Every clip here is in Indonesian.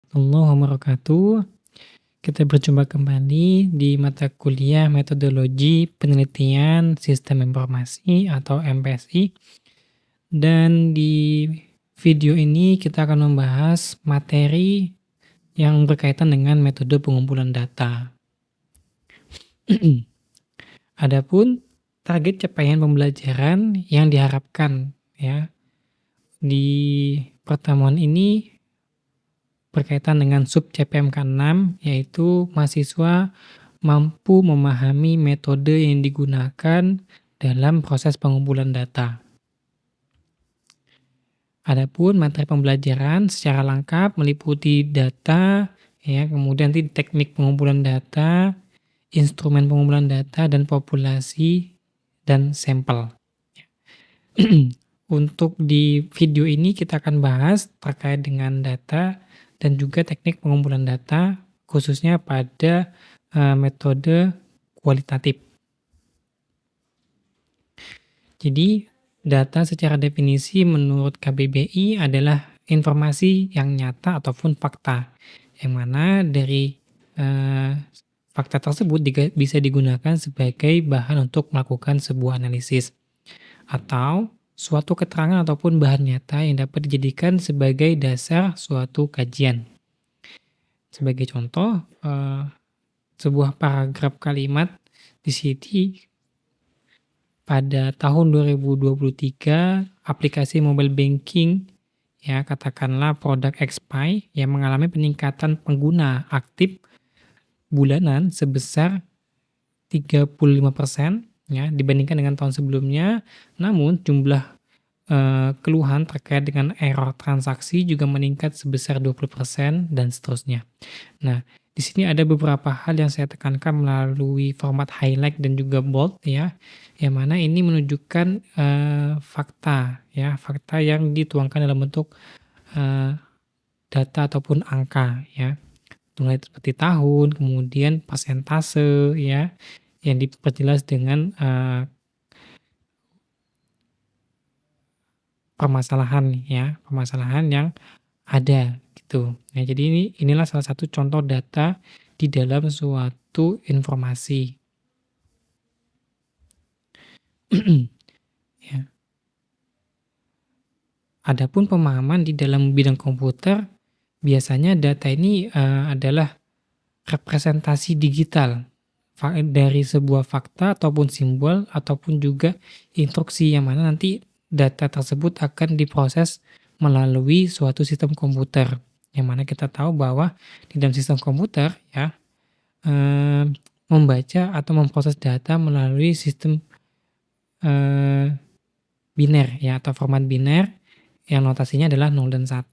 Warahmatullahi wabarakatuh. Kita berjumpa kembali di mata kuliah Metodologi Penelitian Sistem Informasi atau MPSI. Dan di video ini kita akan membahas materi yang berkaitan dengan metode pengumpulan data. Adapun target capaian pembelajaran yang diharapkan ya di pertemuan ini berkaitan dengan sub CPMK 6, yaitu mahasiswa mampu memahami metode yang digunakan dalam proses pengumpulan data. Adapun materi pembelajaran secara lengkap meliputi data, ya, kemudian teknik pengumpulan data, instrumen pengumpulan data, dan populasi dan sampel. Untuk di video ini kita akan bahas terkait dengan data dan juga teknik pengumpulan data, khususnya pada metode kualitatif. Jadi, data secara definisi menurut KBBI adalah informasi yang nyata ataupun fakta, yang mana dari fakta tersebut bisa digunakan sebagai bahan untuk melakukan sebuah analisis, atau suatu keterangan ataupun bahan nyata yang dapat dijadikan sebagai dasar suatu kajian. Sebagai contoh, sebuah paragraf kalimat di sini pada tahun 2023 aplikasi mobile banking, ya katakanlah produk XPay, yang mengalami peningkatan pengguna aktif bulanan sebesar 35% ya dibandingkan dengan tahun sebelumnya. Namun jumlah keluhan terkait dengan error transaksi juga meningkat sebesar 20% dan seterusnya. Nah, di sini ada beberapa hal yang saya tekankan melalui format highlight dan juga bold ya, yang mana ini menunjukkan fakta ya, fakta yang dituangkan dalam bentuk data ataupun angka ya. Mulai seperti tahun, kemudian persentase ya, yang diperjelas dengan permasalahan ya, permasalahan yang ada gitu. Nah, jadi inilah salah satu contoh data di dalam suatu informasi. Ya. Adapun pemahaman di dalam bidang komputer, biasanya data ini adalah representasi digital dari sebuah fakta ataupun simbol ataupun juga instruksi, yang mana nanti data tersebut akan diproses melalui suatu sistem komputer, yang mana kita tahu bahwa di dalam sistem komputer ya membaca atau memproses data melalui sistem biner ya, atau format biner yang notasinya adalah 0 dan 1.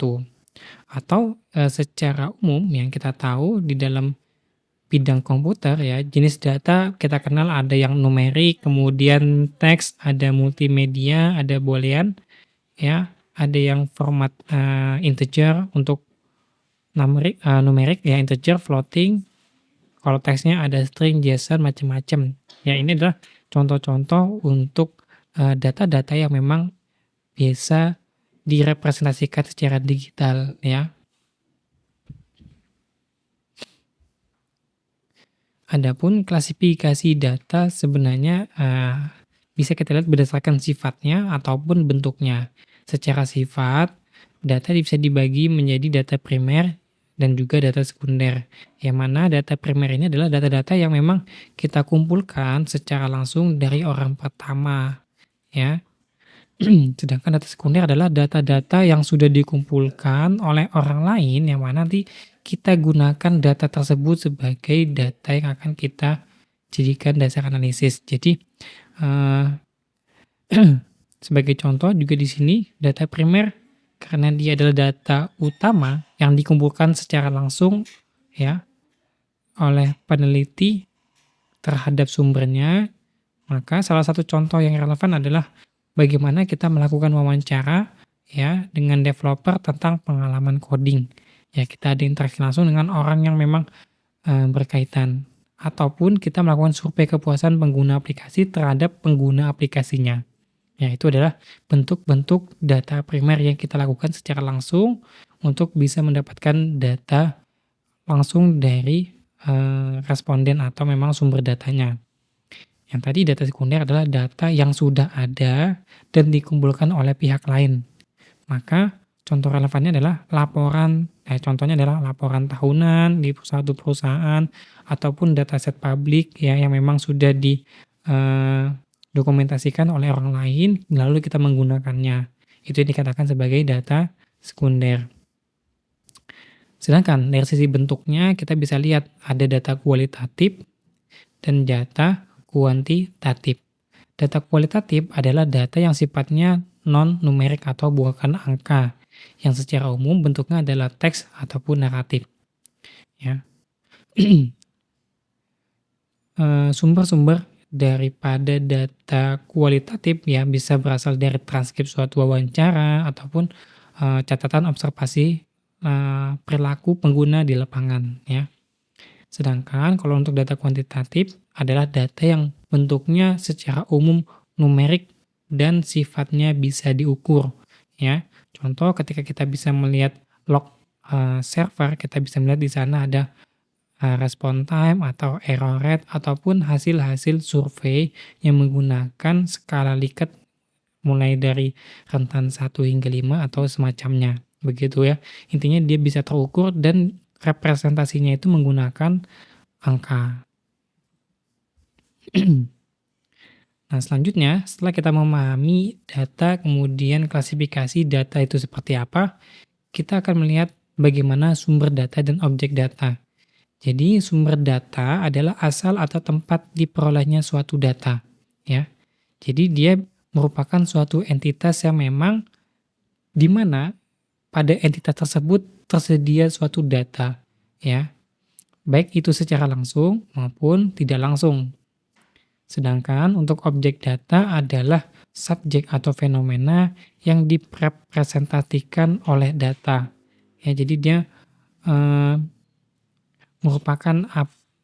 Atau secara umum yang kita tahu di dalam bidang komputer ya, jenis data kita kenal ada yang numerik, kemudian teks, ada multimedia, ada boolean ya, ada yang format integer untuk numerik ya, integer, floating. Kalau teksnya ada string, JSON, macam-macam. Ya, ini adalah contoh-contoh untuk data-data yang memang bisa direpresentasikan secara digital ya. Adapun klasifikasi data sebenarnya bisa kita lihat berdasarkan sifatnya ataupun bentuknya. Secara sifat, data bisa dibagi menjadi data primer dan juga data sekunder. Yang mana data primer ini adalah data-data yang memang kita kumpulkan secara langsung dari orang pertama ya. Sedangkan data sekunder adalah data-data yang sudah dikumpulkan oleh orang lain, yang mana nanti kita gunakan data tersebut sebagai data yang akan kita jadikan dasar analisis. Jadi sebagai contoh juga di sini data primer, karena dia adalah data utama yang dikumpulkan secara langsung ya oleh peneliti terhadap sumbernya, maka salah satu contoh yang relevan adalah bagaimana kita melakukan wawancara ya dengan developer tentang pengalaman coding. Ya, kita ada interaksi langsung dengan orang yang memang berkaitan, ataupun kita melakukan survei kepuasan pengguna aplikasi terhadap pengguna aplikasinya. Ya, itu adalah bentuk-bentuk data primer yang kita lakukan secara langsung untuk bisa mendapatkan data langsung dari, responden atau memang sumber datanya. Yang tadi data sekunder adalah data yang sudah ada dan dikumpulkan oleh pihak lain. Maka contoh relevannya adalah contohnya adalah laporan tahunan di suatu perusahaan ataupun dataset publik ya yang memang sudah dokumentasikan oleh orang lain lalu kita menggunakannya. Itu yang dikatakan sebagai data sekunder. Sedangkan dari sisi bentuknya kita bisa lihat ada data kualitatif dan data kuantitatif. Data kualitatif adalah data yang sifatnya non-numerik atau bukan angka, yang secara umum bentuknya adalah teks ataupun naratif. Ya. Sumber-sumber daripada data kualitatif ya bisa berasal dari transkrip suatu wawancara ataupun catatan observasi perilaku pengguna di lapangan ya. Sedangkan kalau untuk data kuantitatif adalah data yang bentuknya secara umum numerik dan sifatnya bisa diukur ya. Contoh ketika kita bisa melihat log server, kita bisa melihat di sana ada respon time atau error rate ataupun hasil-hasil survei yang menggunakan skala Likert mulai dari rentan 1 hingga 5 atau semacamnya, begitu ya. Intinya dia bisa terukur dan representasinya itu menggunakan angka. Nah, selanjutnya setelah kita memahami data, kemudian klasifikasi data itu seperti apa, kita akan melihat bagaimana sumber data dan objek data. Jadi sumber data adalah asal atau tempat diperolehnya suatu data, ya. Jadi dia merupakan suatu entitas yang memang di mana pada entitas tersebut tersedia suatu data, ya. Baik itu secara langsung maupun tidak langsung. Sedangkan untuk objek data adalah subjek atau fenomena yang direpresentasikan oleh data. Ya, jadi dia merupakan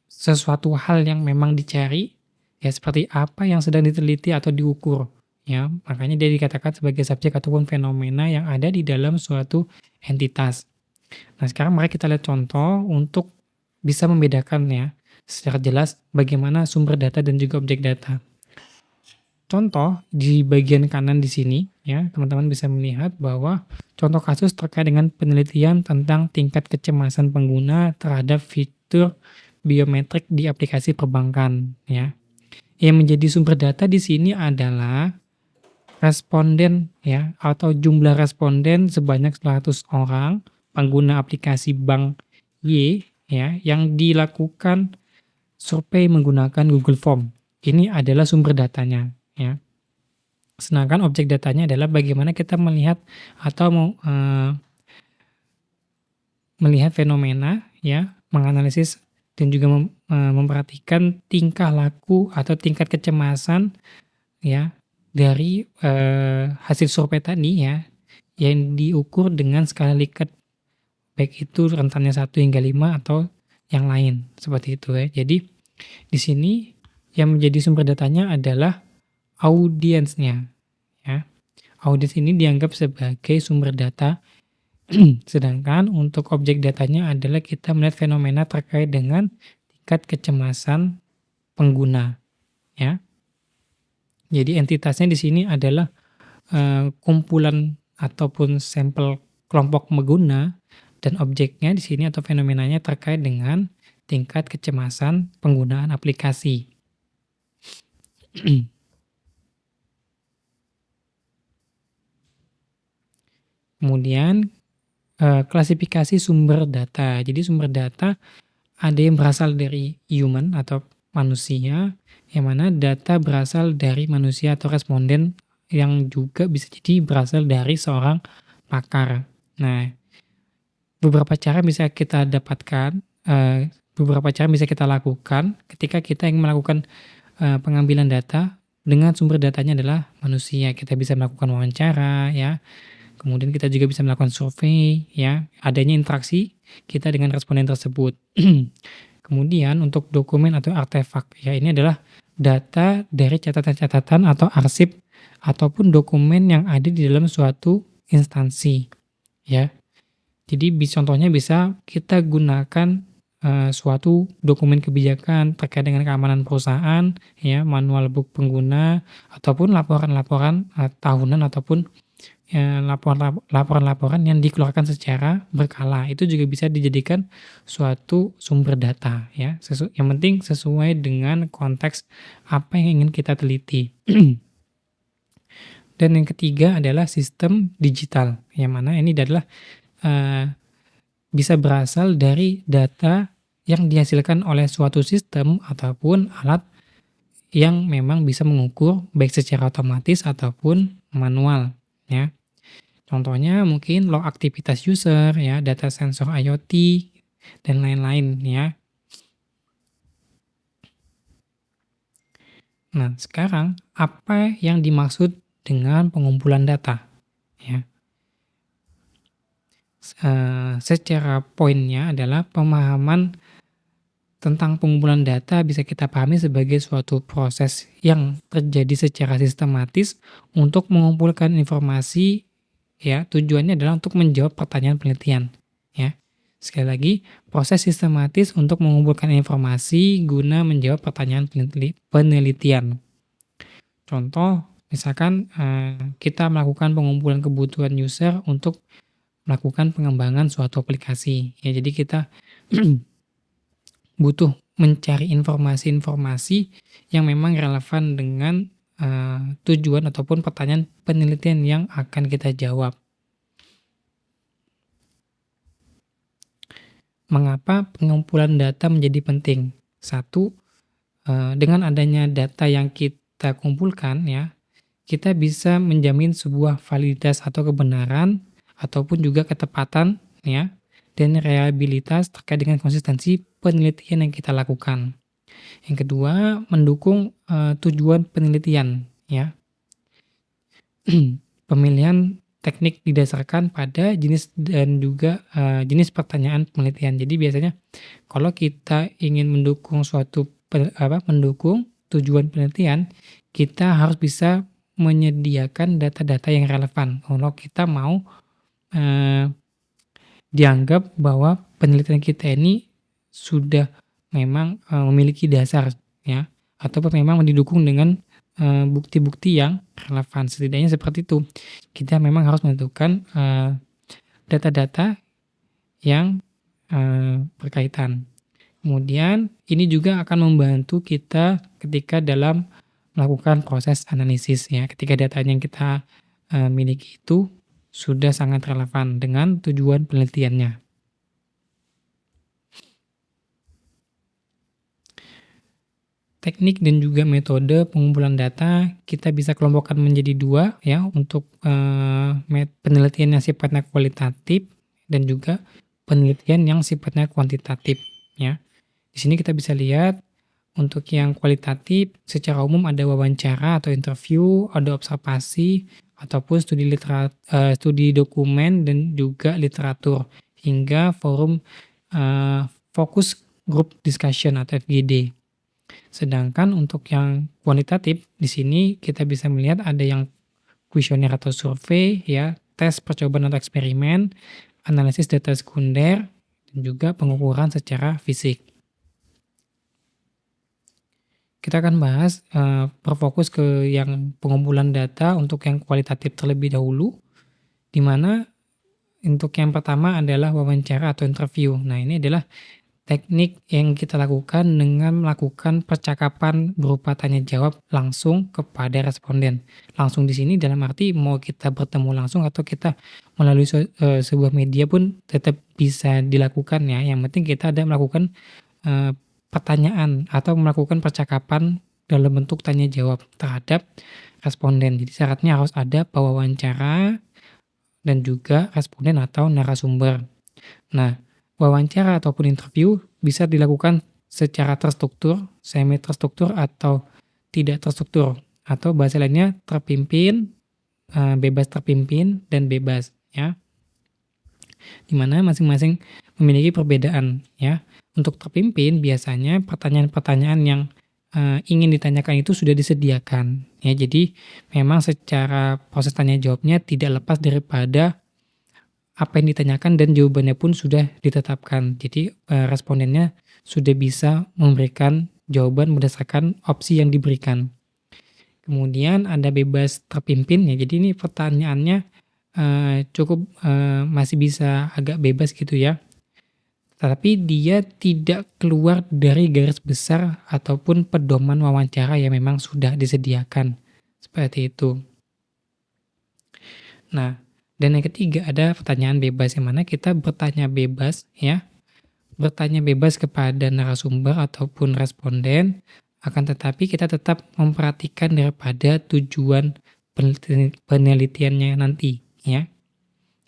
sesuatu hal yang memang dicari, ya seperti apa yang sedang diteliti atau diukur. Ya, makanya dia dikatakan sebagai subjek ataupun fenomena yang ada di dalam suatu entitas. Nah, sekarang mari kita lihat contoh untuk bisa membedakan ya secara jelas bagaimana sumber data dan juga objek data. Contoh di bagian kanan di sini ya, teman-teman bisa melihat bahwa contoh kasus terkait dengan penelitian tentang tingkat kecemasan pengguna terhadap fitur biometrik di aplikasi perbankan ya. Yang menjadi sumber data di sini adalah responden ya atau jumlah responden sebanyak 100 orang pengguna aplikasi bank Y ya yang dilakukan survei menggunakan Google Form. Ini adalah sumber datanya ya. Sedangkan objek datanya adalah bagaimana kita melihat atau melihat fenomena ya, menganalisis dan juga memperhatikan tingkah laku atau tingkat kecemasan ya dari hasil survei tadi ya yang diukur dengan skala Likert baik itu rentannya 1 hingga 5 atau yang lain seperti itu ya. Jadi di sini yang menjadi sumber datanya adalah audiensnya ya. Audiens ini dianggap sebagai sumber data sedangkan untuk objek datanya adalah kita melihat fenomena terkait dengan tingkat kecemasan pengguna ya. Jadi entitasnya di sini adalah kumpulan ataupun sampel kelompok pengguna dan objeknya di sini atau fenomenanya terkait dengan tingkat kecemasan penggunaan aplikasi. Kemudian klasifikasi sumber data. Jadi sumber data ada yang berasal dari human atau manusia, yang mana data berasal dari manusia atau responden yang juga bisa jadi berasal dari seorang pakar. Nah, beberapa cara bisa kita dapatkan, beberapa cara bisa kita lakukan ketika kita ingin melakukan pengambilan data dengan sumber datanya adalah manusia. Kita bisa melakukan wawancara ya. Kemudian kita juga bisa melakukan survei ya, adanya interaksi kita dengan responden tersebut. Kemudian untuk dokumen atau artefak ya ini adalah data dari catatan-catatan atau arsip ataupun dokumen yang ada di dalam suatu instansi ya. Jadi contohnya bisa kita gunakan, suatu dokumen kebijakan terkait dengan keamanan perusahaan, ya, manual book pengguna, ataupun laporan-laporan, tahunan ataupun, laporan-laporan yang dikeluarkan secara berkala. Itu juga bisa dijadikan suatu sumber data, ya, yang penting sesuai dengan konteks apa yang ingin kita teliti. Dan yang ketiga adalah sistem digital, yang mana ini adalah, eee bisa berasal dari data yang dihasilkan oleh suatu sistem ataupun alat yang memang bisa mengukur baik secara otomatis ataupun manual, ya. Contohnya mungkin log aktivitas user ya, data sensor IoT, dan lain-lain ya. Nah, sekarang apa yang dimaksud dengan pengumpulan data? Ya, secara poinnya adalah pemahaman tentang pengumpulan data bisa kita pahami sebagai suatu proses yang terjadi secara sistematis untuk mengumpulkan informasi, ya, tujuannya adalah untuk menjawab pertanyaan penelitian, ya. Sekali lagi, proses sistematis untuk mengumpulkan informasi guna menjawab pertanyaan penelitian. Contoh, misalkan, kita melakukan pengumpulan kebutuhan user untuk melakukan pengembangan suatu aplikasi, ya, jadi kita butuh mencari informasi-informasi yang memang relevan dengan, tujuan ataupun pertanyaan penelitian yang akan kita jawab. Mengapa pengumpulan data menjadi penting? Satu, dengan adanya data yang kita kumpulkan ya, kita bisa menjamin sebuah validitas atau kebenaran, ataupun juga ketepatan ya, dan reliabilitas terkait dengan konsistensi penelitian yang kita lakukan. Yang kedua, mendukung, tujuan penelitian ya. Pemilihan teknik didasarkan pada jenis dan juga, jenis pertanyaan penelitian. Jadi biasanya kalau kita ingin mendukung suatu mendukung tujuan penelitian, kita harus bisa menyediakan data-data yang relevan. Kalau kita mau, eee, dianggap bahwa penelitian kita ini sudah memang, memiliki dasar ya, ataupun memang didukung dengan, bukti-bukti yang relevan, setidaknya seperti itu. Kita memang harus menentukan, data-data yang, berkaitan. Kemudian ini juga akan membantu kita ketika dalam melakukan proses analisis ya, ketika data yang kita, miliki itu sudah sangat relevan dengan tujuan penelitiannya. Teknik dan juga metode pengumpulan data kita bisa kelompokkan menjadi 2 ya untuk, penelitian yang sifatnya kualitatif dan juga penelitian yang sifatnya kuantitatif ya. Di sini kita bisa lihat untuk yang kualitatif secara umum ada wawancara atau interview, ada observasi, ataupun studi dokumen dan juga literatur, hingga forum, focus group discussion atau FGD. Sedangkan untuk yang kuantitatif, di sini kita bisa melihat ada yang kuesioner atau survei ya, tes percobaan atau eksperimen, analisis data sekunder, dan juga pengukuran secara fisik. Kita akan bahas, berfokus ke yang pengumpulan data untuk yang kualitatif terlebih dahulu, di mana untuk yang pertama adalah wawancara atau interview. Nah, ini adalah teknik yang kita lakukan dengan melakukan percakapan berupa tanya jawab langsung kepada responden. Langsung di sini dalam arti mau kita bertemu langsung atau kita melalui sebuah media pun tetap bisa dilakukan ya, yang penting kita ada melakukan, pertanyaan atau melakukan percakapan dalam bentuk tanya jawab terhadap responden. Jadi syaratnya harus ada pewawancara dan juga responden atau narasumber. Nah, wawancara ataupun interview bisa dilakukan secara terstruktur, semi terstruktur, atau tidak terstruktur, atau bahasa lainnya terpimpin, bebas terpimpin, dan bebas ya. Di mana masing-masing memiliki perbedaan ya. Untuk terpimpin biasanya pertanyaan-pertanyaan yang, ingin ditanyakan itu sudah disediakan ya. Jadi memang secara proses tanya jawabnya tidak lepas daripada apa yang ditanyakan dan jawabannya pun sudah ditetapkan. Jadi, respondennya sudah bisa memberikan jawaban berdasarkan opsi yang diberikan. Kemudian ada bebas terpimpin ya, jadi ini pertanyaannya, cukup, masih bisa agak bebas gitu ya, tapi dia tidak keluar dari garis besar ataupun pedoman wawancara yang memang sudah disediakan, seperti itu. Nah, dan yang ketiga ada pertanyaan bebas, yang mana kita bertanya bebas ya, bertanya bebas kepada narasumber ataupun responden, akan tetapi kita tetap memperhatikan daripada tujuan penelitiannya nanti ya.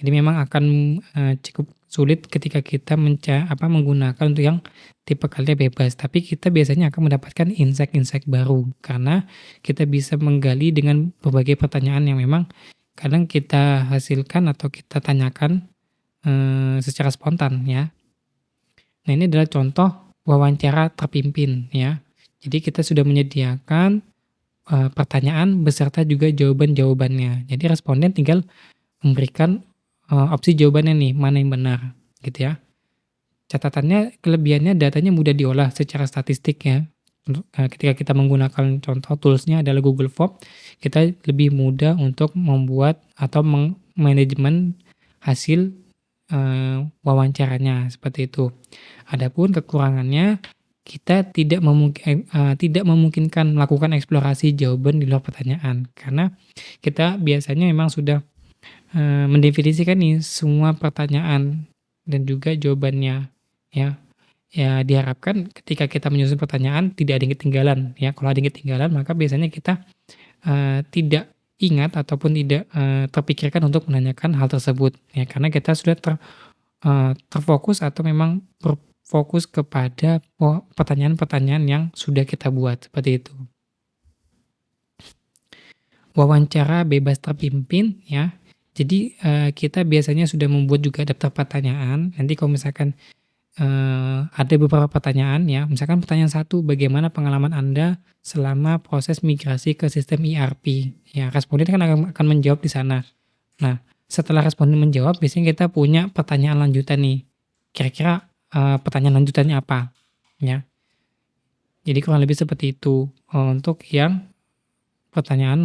Jadi memang akan, cukup sulit ketika kita menggunakan untuk yang tipe kalian bebas, tapi kita biasanya akan mendapatkan insight-insight baru, karena kita bisa menggali dengan berbagai pertanyaan yang memang kadang kita hasilkan atau kita tanyakan, secara spontan ya. Nah, ini adalah contoh wawancara terpimpin ya. Jadi kita sudah menyediakan, pertanyaan beserta juga jawaban-jawabannya. Jadi responden tinggal memberikan, opsi jawabannya nih, mana yang benar, gitu ya. Catatannya, kelebihannya datanya mudah diolah secara statistik ya. Ketika kita menggunakan contoh toolsnya adalah Google Form, kita lebih mudah untuk membuat atau manajemen hasil, wawancaranya, seperti itu. Adapun kekurangannya, kita tidak memungkinkan melakukan eksplorasi jawaban di luar pertanyaan, karena kita biasanya memang sudah mendefinisikan nih semua pertanyaan dan juga jawabannya ya. Ya diharapkan ketika kita menyusun pertanyaan tidak ada yang ketinggalan ya. Kalau ada yang ketinggalan maka biasanya kita tidak ingat ataupun tidak terpikirkan untuk menanyakan hal tersebut ya, karena kita sudah terfokus atau memang berfokus kepada pertanyaan-pertanyaan yang sudah kita buat, seperti itu. Wawancara bebas terpimpin ya. Jadi, kita biasanya sudah membuat juga daftar pertanyaan, nanti kalau misalkan, ada beberapa pertanyaan ya, misalkan pertanyaan 1, bagaimana pengalaman Anda selama proses migrasi ke sistem ERP? Ya, responden kan akan menjawab di sana. Nah, setelah responden menjawab, biasanya kita punya pertanyaan lanjutan nih, kira-kira, pertanyaan lanjutannya apa? Ya, jadi kurang lebih seperti itu, untuk yang pertanyaan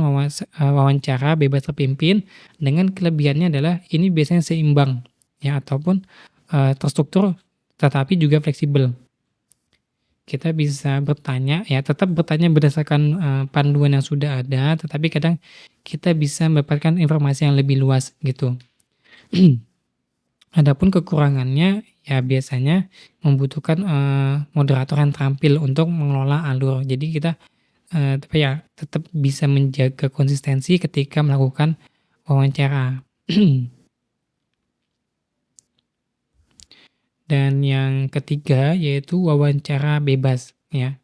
wawancara bebas terpimpin, dengan kelebihannya adalah ini biasanya seimbang ya, ataupun, terstruktur tetapi juga fleksibel. Kita bisa bertanya ya, tetap bertanya berdasarkan, panduan yang sudah ada, tetapi kadang kita bisa mendapatkan informasi yang lebih luas gitu. Adapun kekurangannya ya biasanya membutuhkan, moderator yang terampil untuk mengelola alur. Jadi kita tetap bisa menjaga konsistensi ketika melakukan wawancara. Dan yang ketiga yaitu wawancara bebas ya.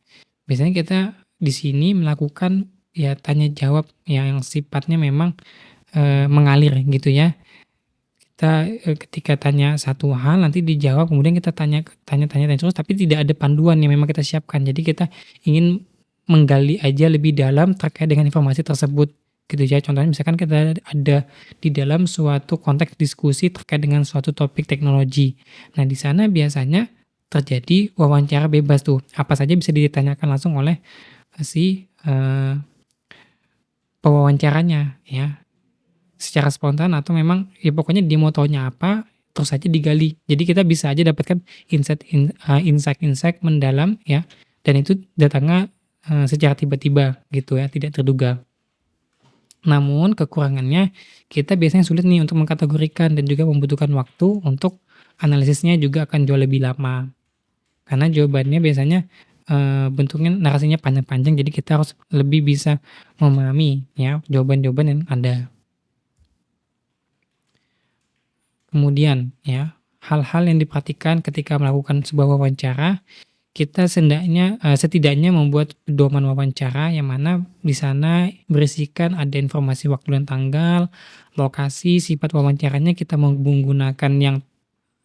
Biasanya kita di sini melakukan ya tanya jawab yang sifatnya memang, mengalir gitu ya. Kita, ketika tanya satu hal nanti dijawab, kemudian kita tanya terus, tapi tidak ada panduan yang memang kita siapkan. Jadi kita ingin menggali aja lebih dalam terkait dengan informasi tersebut, gitu ya. Contohnya misalkan kita ada di dalam suatu konteks diskusi terkait dengan suatu topik teknologi. Nah, di sana biasanya terjadi wawancara bebas tuh, apa saja bisa ditanyakan langsung oleh si, pewawancaranya ya. Secara spontan atau memang ya pokoknya dia mau taunya apa, terus aja digali. Jadi kita bisa aja dapatkan insight-insight mendalam ya, dan itu datangnya, secara tiba-tiba gitu ya, tidak terduga. Namun kekurangannya, kita biasanya sulit nih untuk mengkategorikan dan juga membutuhkan waktu untuk analisisnya juga akan jauh lebih lama. Karena jawabannya biasanya, bentuknya narasinya panjang-panjang, jadi kita harus lebih bisa memahami ya jawaban-jawaban yang ada. Kemudian ya, hal-hal yang diperhatikan ketika melakukan sebuah wawancara, kita setidaknya membuat pedoman wawancara yang mana di sana berisikan ada informasi waktu dan tanggal, lokasi, sifat wawancaranya kita menggunakan yang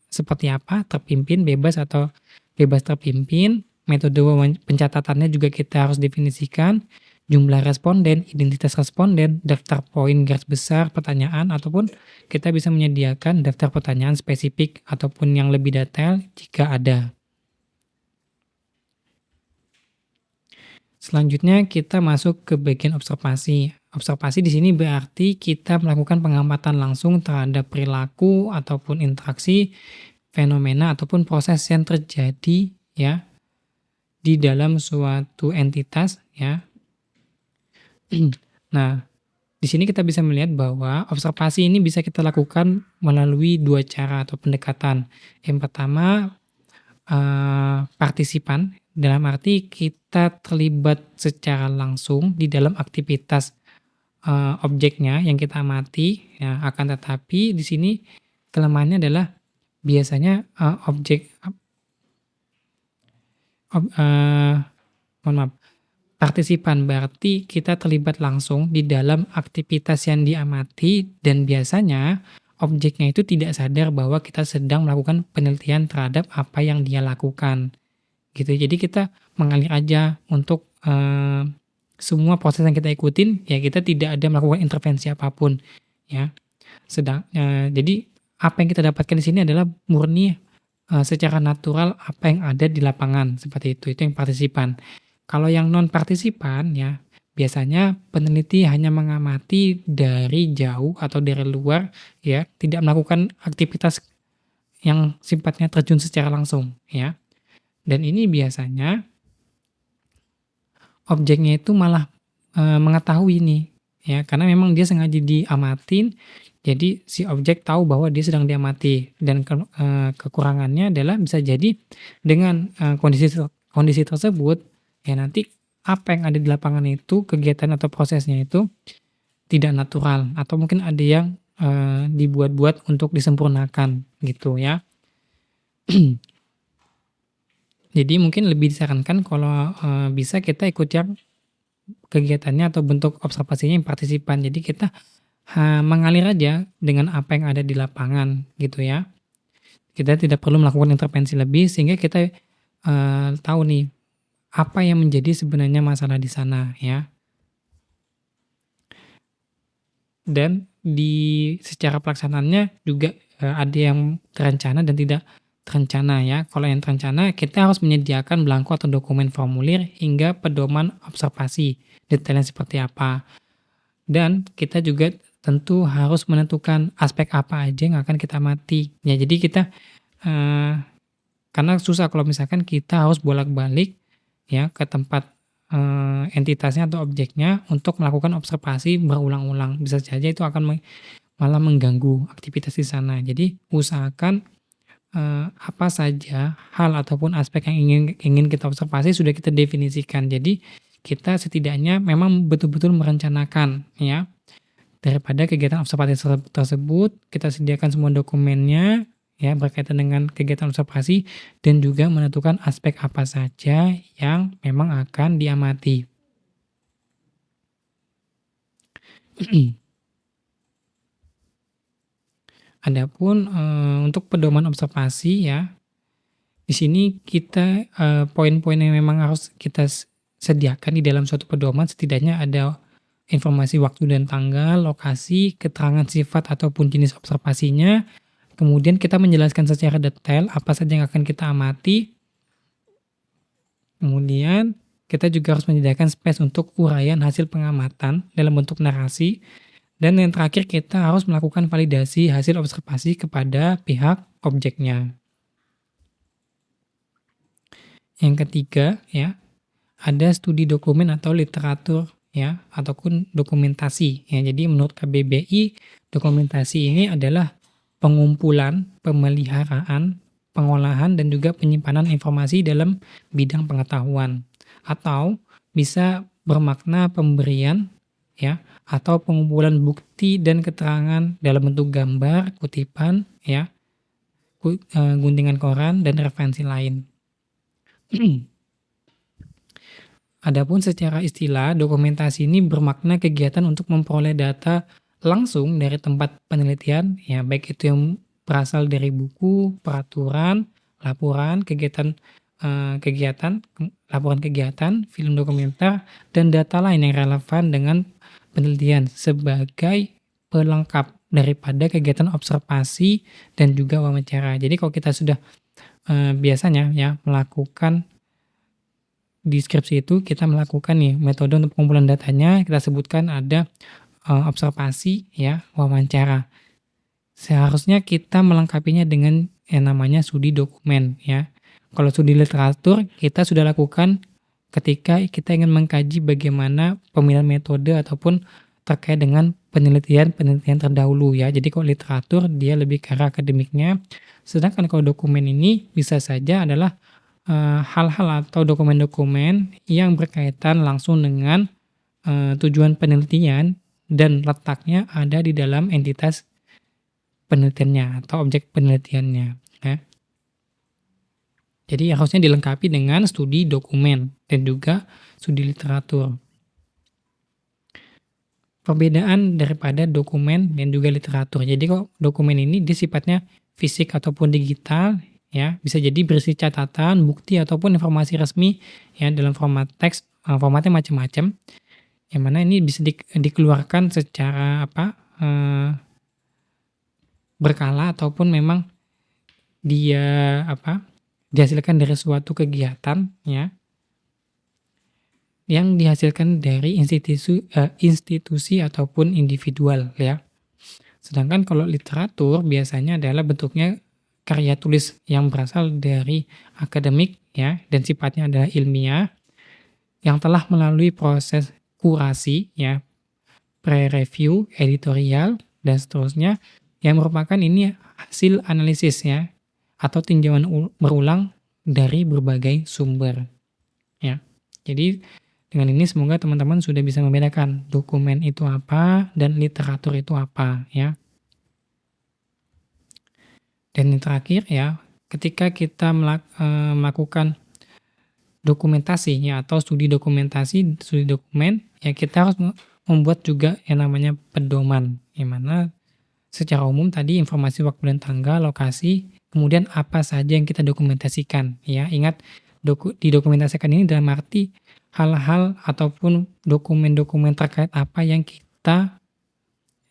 seperti apa, terpimpin, bebas, atau bebas terpimpin, metode pencatatannya juga kita harus definisikan, jumlah responden, identitas responden, daftar poin garis besar pertanyaan, ataupun kita bisa menyediakan daftar pertanyaan spesifik ataupun yang lebih detail jika ada. Selanjutnya kita masuk ke bagian observasi. Observasi di sini berarti kita melakukan pengamatan langsung terhadap perilaku ataupun interaksi, fenomena ataupun proses yang terjadi ya di dalam suatu entitas ya. Nah, di sini kita bisa melihat bahwa observasi ini bisa kita lakukan melalui 2 cara atau pendekatan. Yang pertama, partisipan, dalam arti kita terlibat secara langsung di dalam aktivitas, objeknya yang kita amati ya, akan tetapi di sini kelemahannya adalah biasanya, objek ob mohon maaf, partisipan berarti kita terlibat langsung di dalam aktivitas yang diamati dan biasanya objeknya itu tidak sadar bahwa kita sedang melakukan penelitian terhadap apa yang dia lakukan, gitu. Jadi kita mengalir aja untuk, semua proses yang kita ikutin, ya kita tidak ada melakukan intervensi apapun, ya. Jadi apa yang kita dapatkan di sini adalah murni, secara natural apa yang ada di lapangan, seperti itu yang partisipan. Kalau yang non partisipan ya, biasanya peneliti hanya mengamati dari jauh atau dari luar ya, tidak melakukan aktivitas yang sifatnya terjun secara langsung ya. Dan ini biasanya objeknya itu malah, mengetahui nih ya, karena memang dia sengaja diamatin, jadi si objek tahu bahwa dia sedang diamati dan kekurangannya adalah bisa jadi dengan, kondisi tersebut, ya nanti apa yang ada di lapangan itu, kegiatan atau prosesnya itu tidak natural atau mungkin ada yang, dibuat-buat untuk disempurnakan gitu ya. Jadi mungkin lebih disarankan kalau, bisa kita ikut yang kegiatannya atau bentuk observasinya yang partisipan. Jadi kita, mengalir aja dengan apa yang ada di lapangan gitu ya. Kita tidak perlu melakukan intervensi lebih sehingga kita, tahu nih, apa yang menjadi sebenarnya masalah di sana ya. Dan secara pelaksanaannya juga, ada yang terencana dan tidak terencana ya. Kalau yang terencana kita harus menyediakan belangko atau dokumen formulir hingga pedoman observasi, detailnya seperti apa. Dan kita juga tentu harus menentukan aspek apa aja yang akan kita amati. Ya jadi kita, eee, karena susah kalau misalkan kita harus bolak-balik ya ke tempat, entitasnya atau objeknya untuk melakukan observasi berulang-ulang. Bisa saja itu akan malah mengganggu aktivitas di sana. Jadi usahakan, apa saja hal ataupun aspek yang ingin kita observasi sudah kita definisikan. Jadi kita setidaknya memang betul-betul merencanakan ya, daripada kegiatan observasi tersebut kita sediakan semua dokumennya ya berkaitan dengan kegiatan observasi dan juga menentukan aspek apa saja yang memang akan diamati. Adapun, untuk pedoman observasi ya, di sini kita, poin-poin yang memang harus kita sediakan di dalam suatu pedoman setidaknya ada informasi waktu dan tanggal, lokasi, keterangan sifat ataupun jenis observasinya, kemudian kita menjelaskan secara detail apa saja yang akan kita amati, kemudian kita juga harus menyediakan space untuk uraian hasil pengamatan dalam bentuk narasi, dan yang terakhir kita harus melakukan validasi hasil observasi kepada pihak objeknya. Yang ketiga ya, ada studi dokumen atau literatur ya, ataupun dokumentasi ya. Jadi menurut KBBI, dokumentasi ini adalah pengumpulan, pemeliharaan, pengolahan, dan juga penyimpanan informasi dalam bidang pengetahuan. Atau bisa bermakna pemberian ya, atau pengumpulan bukti dan keterangan dalam bentuk gambar, kutipan ya, guntingan koran, dan referensi lain. Adapun secara istilah, dokumentasi ini bermakna kegiatan untuk memperoleh data langsung dari tempat penelitian, ya baik itu yang berasal dari buku, peraturan, laporan, kegiatan kegiatan, laporan kegiatan, film dokumenter, dan data lain yang relevan dengan penelitian sebagai pelengkap daripada kegiatan observasi dan juga wawancara. Jadi kalau kita sudah, biasanya ya melakukan di skripsi itu kita melakukan nih metode untuk pengumpulan datanya, kita sebutkan ada, observasi ya, wawancara. Seharusnya kita melengkapinya dengan yang namanya studi dokumen ya. Kalau studi literatur kita sudah lakukan ketika kita ingin mengkaji bagaimana pemilihan metode ataupun terkait dengan penelitian-penelitian terdahulu ya. Jadi kalau literatur dia lebih ke arah akademiknya, sedangkan kalau dokumen ini bisa saja adalah, hal-hal atau dokumen-dokumen yang berkaitan langsung dengan, tujuan penelitian dan letaknya ada di dalam entitas penelitiannya atau objek penelitiannya, ya. Jadi harusnya dilengkapi dengan studi dokumen dan juga studi literatur. Perbedaan daripada dokumen dan juga literatur. Jadi kok dokumen ini dia sifatnya fisik ataupun digital, ya, bisa jadi berisi catatan, bukti ataupun informasi resmi ya dalam format teks, formatnya macam-macam. Yang mana ini bisa dikeluarkan secara apa, berkala ataupun memang dia apa, dihasilkan dari suatu kegiatan ya, yang dihasilkan dari institusi ataupun individual ya. Sedangkan kalau literatur biasanya adalah bentuknya karya tulis yang berasal dari akademik ya, dan sifatnya adalah ilmiah, yang telah melalui proses kurasi ya, pre-review, editorial, dan seterusnya, yang merupakan ini hasil analisis ya, atau tinjauan berulang dari berbagai sumber ya. Jadi dengan ini semoga teman-teman sudah bisa membedakan dokumen itu apa dan literatur itu apa ya. Dan yang terakhir ya, ketika kita melakukan dokumentasi ya atau studi dokumentasi, studi dokumen, ya kita harus membuat juga yang namanya pedoman, yang mana secara umum tadi informasi waktu dan tanggal, lokasi, kemudian apa saja yang kita dokumentasikan ya. Ingat didokumentasikan ini dalam arti hal-hal ataupun dokumen-dokumen terkait apa yang kita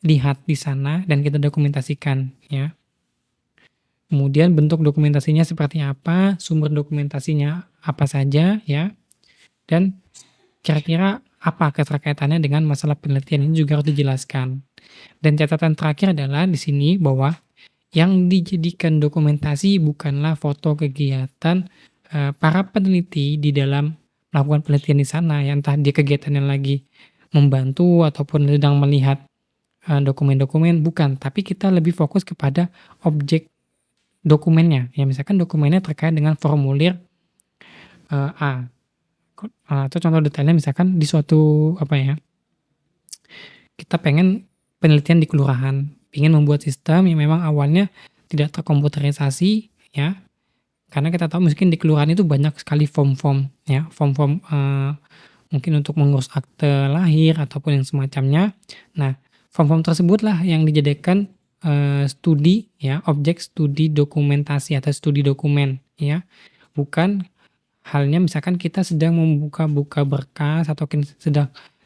lihat di sana dan kita dokumentasikan ya. Kemudian bentuk dokumentasinya seperti apa, sumber dokumentasinya apa saja ya, dan kira-kira apa keterkaitannya dengan masalah penelitian ini juga harus dijelaskan. Dan catatan terakhir adalah di sini bahwa yang dijadikan dokumentasi bukanlah foto kegiatan para peneliti di dalam melakukan penelitian di sana, yang entah dia kegiatannya lagi membantu ataupun sedang melihat dokumen-dokumen, bukan. Tapi kita lebih fokus kepada objek dokumennya. Ya misalkan dokumennya terkait dengan formulir A. Atau contoh detailnya misalkan di suatu apa ya, kita pengen penelitian di kelurahan, ingin membuat sistem yang memang awalnya tidak terkomputerisasi ya, karena kita tahu mungkin di kelurahan itu banyak sekali form-form ya, form-form mungkin untuk mengurus akte lahir ataupun yang semacamnya. Nah, form-form tersebutlah yang dijadikan studi ya, objek studi dokumentasi atau studi dokumen ya. Bukan halnya misalkan kita sedang membuka-buka berkas atau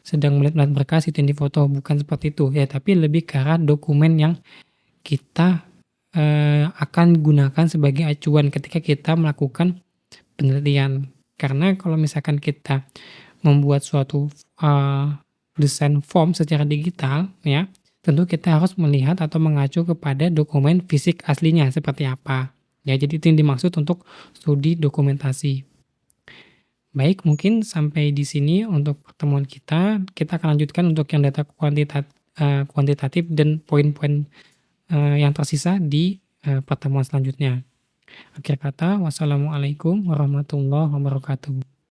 sedang melihat-melihat berkas itu yang difoto, bukan seperti itu ya, tapi lebih ke arah dokumen yang kita akan gunakan sebagai acuan ketika kita melakukan penelitian. Karena kalau misalkan kita membuat suatu desain form secara digital ya, tentu kita harus melihat atau mengacu kepada dokumen fisik aslinya seperti apa. Ya, jadi itu yang dimaksud untuk studi dokumentasi. Baik, mungkin sampai di sini untuk pertemuan kita. Kita akan lanjutkan untuk yang data kuantitatif dan poin-poin yang tersisa di pertemuan selanjutnya. Akhir kata, wassalamualaikum warahmatullahi wabarakatuh.